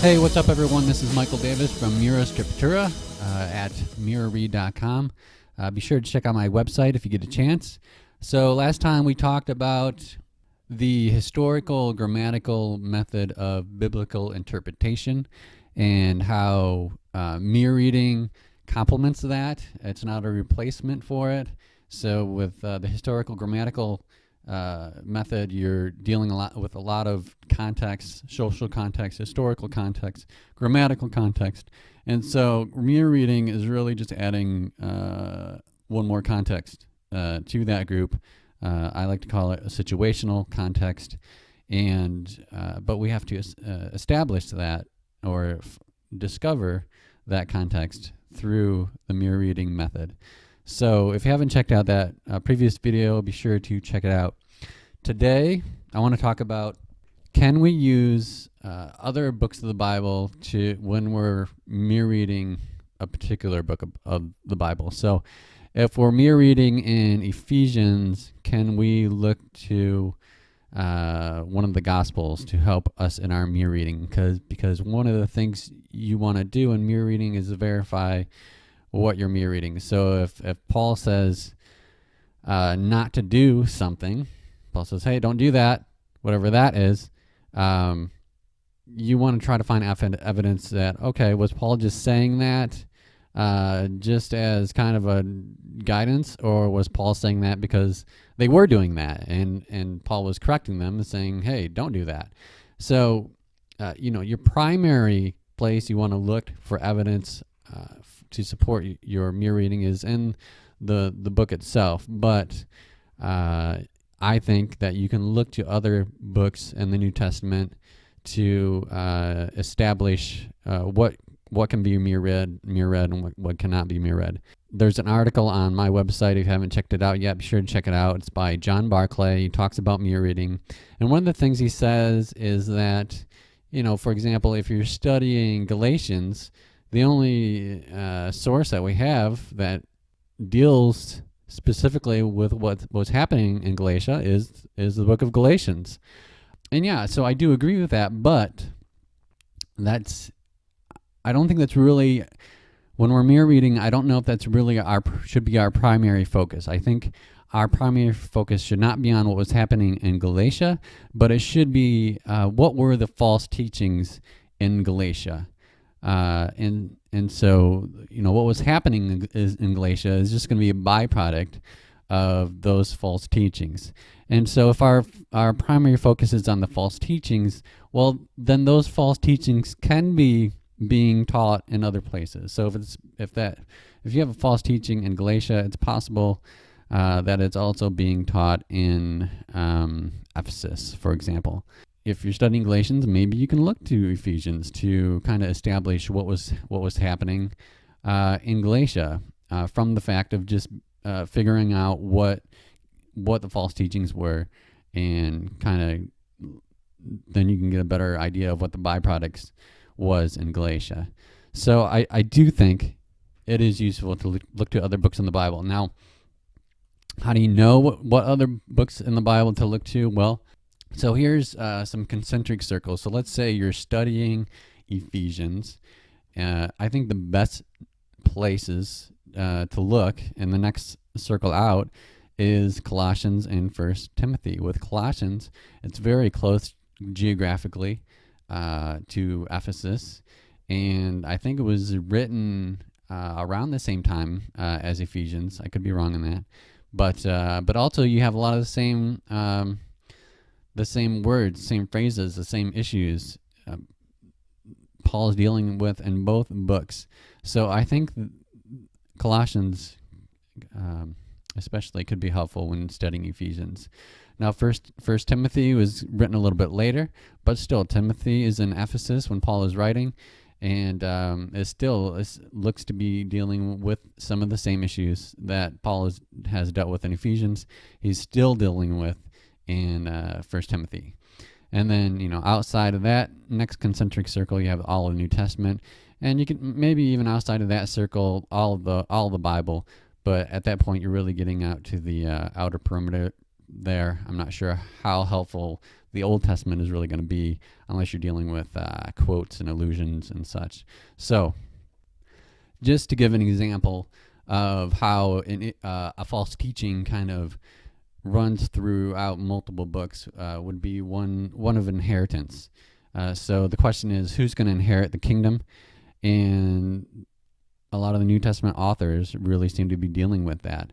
Hey, what's up, everyone? This is Michael Davis from Mira Scriptura at miraread.com. Be sure to check out my website if you get a chance. So last time we talked about the historical grammatical method of biblical interpretation and how mere reading complements that. It's not a replacement for it. So with the historical grammatical method, you're dealing with a lot of context, social context, historical context, grammatical context. And so mere reading is really just adding one more context to that group. I like to call it a situational context. And but we have to establish that or discover that context through the mere reading method. So if you haven't checked out that previous video, be sure to check it out. Today, I want to talk about, can we use other books of the Bible when we're mere reading a particular book of the Bible? So if we're mere reading in Ephesians, can we look to one of the Gospels to help us in our mere reading? Because one of the things you want to do in mere reading is verify what you're mere reading. So if Paul says not to do something, Paul says, hey, don't do that, whatever that is, you want to try to find evidence that, okay, was Paul just saying that just as kind of a guidance, or was Paul saying that because they were doing that and Paul was correcting them and saying, hey, don't do that? So, your primary place you want to look for evidence to support your mere reading is in the book itself. But I think that you can look to other books in the New Testament to establish what can be mere read and what cannot be mere read. There's an article on my website. If you haven't checked it out yet, be sure to check it out. It's by John Barclay. He talks about mere reading. And one of the things he says is that, for example, if you're studying Galatians, the only source that we have that deals specifically with what's happening in Galatia is the book of Galatians. And yeah, so I do agree with that, but I don't think that's really, when we're mere reading, I don't know if that's really should be our primary focus. I think our primary focus should not be on what was happening in Galatia, but it should be what were the false teachings in Galatia. And so, what was happening in Galatia is just going to be a byproduct of those false teachings. And so if our primary focus is on the false teachings, well, then those false teachings can be being taught in other places. So if you have a false teaching in Galatia, it's possible that it's also being taught in Ephesus, for example. If you're studying Galatians, maybe you can look to Ephesians to kind of establish what was happening in Galatia from the fact of just figuring out what the false teachings were, and kind of then you can get a better idea of what the byproducts was in Galatia. So I do think it is useful to look to other books in the Bible. Now, how do you know what other books in the Bible to look to? Well, so here's some concentric circles. So let's say you're studying Ephesians. I think the best places to look in the next circle out is Colossians and 1 Timothy. With Colossians, it's very close geographically to Ephesus, and I think it was written around the same time as Ephesians. I could be wrong on that, but also you have a lot of the same words, same phrases, the same issues Paul is dealing with in both books. So I think Colossians especially could be helpful when studying Ephesians. Now, First Timothy was written a little bit later, but still, Timothy is in Ephesus when Paul is writing, and it looks to be dealing with some of the same issues that Paul has dealt with in Ephesians. He's still dealing with in 1 Timothy. And then, outside of that next concentric circle, you have all of the New Testament, and you can maybe even outside of that circle, all of the Bible. But at that point, you're really getting out to the outer perimeter there. I'm not sure how helpful the Old Testament is really going to be, unless you're dealing with quotes and allusions and such. So, just to give an example of how a false teaching kind of runs throughout multiple books, would be one of inheritance. So the question is, who's going to inherit the kingdom? And a lot of the New Testament authors really seem to be dealing with that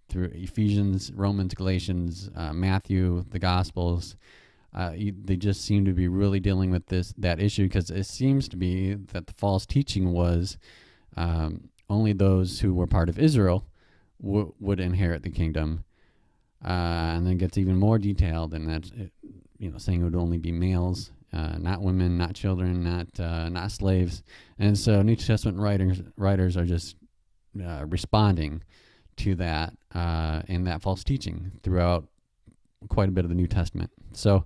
through Ephesians, Romans, Galatians, Matthew, the Gospels. They just seem to be really dealing with that issue, because it seems to be that the false teaching was only those who were part of Israel would inherit the kingdom. And then it gets even more detailed, and that's, saying it would only be males, not women, not children, not slaves. And so New Testament writers are just responding to that and that false teaching throughout quite a bit of the New Testament. So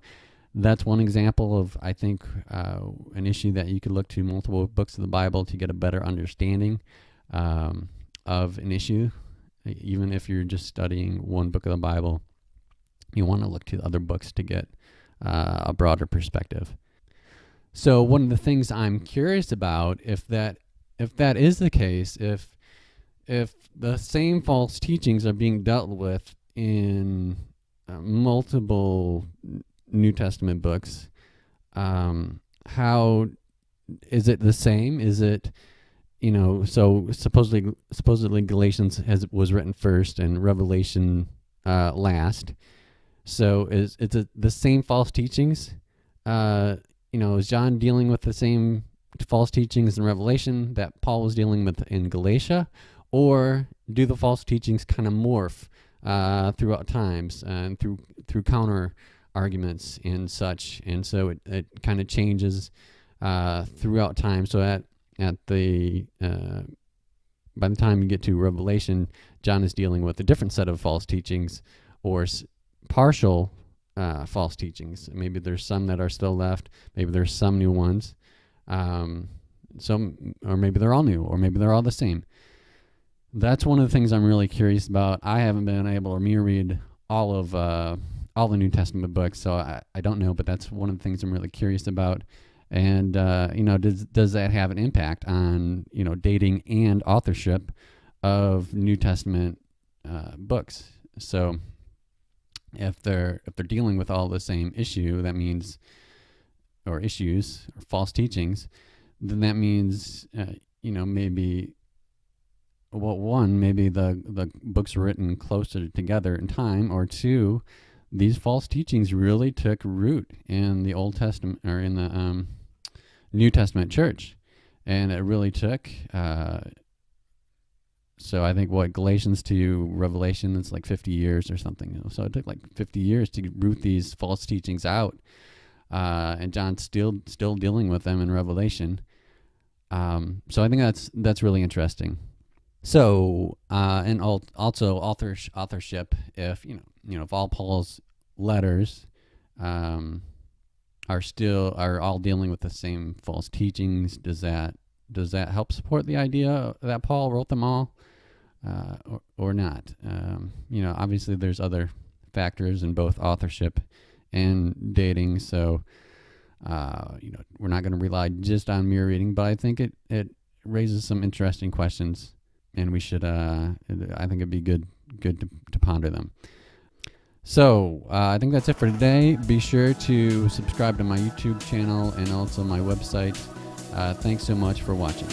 that's one example of, I think, an issue that you could look to multiple books of the Bible to get a better understanding of an issue. Even if you're just studying one book of the Bible, you want to look to other books to get a broader perspective. So one of the things I'm curious about, if that is the case, if the same false teachings are being dealt with in multiple New Testament books, how is it the same? Is it, so supposedly Galatians was written first and Revelation last. So is it the same false teachings? Is John dealing with the same false teachings in Revelation that Paul was dealing with in Galatia? Or do the false teachings kind of morph throughout times and through counter arguments and such? And so it kind of changes throughout time. So by the time you get to Revelation, John is dealing with a different set of false teachings, or partial false teachings. Maybe there's some that are still left. Maybe there's some new ones. Or maybe they're all new, or maybe they're all the same. That's one of the things I'm really curious about. I haven't been able to read all the New Testament books, so I don't know. But that's one of the things I'm really curious about. And does that have an impact on dating and authorship of New Testament books? So if they're dealing with all the same issue, that means, or issues or false teachings, then that means maybe, well, one, maybe the books were written closer together in time, or two, these false teachings really took root in the Old Testament, or in the New Testament church, and it really took. So I think Galatians to Revelation, it's like 50 years or something. So it took like 50 years to root these false teachings out, and John's still dealing with them in Revelation. So I think that's really interesting. So and also authorship. If if all Paul's letters are all dealing with the same false teachings, does that help support the idea that Paul wrote them all, or not? Obviously there's other factors in both authorship and dating, so we're not going to rely just on mere reading, but I think it raises some interesting questions, and we should I think it'd be good to ponder them. So I think that's it for today. Be sure to subscribe to my YouTube channel and also my website. Thanks so much for watching.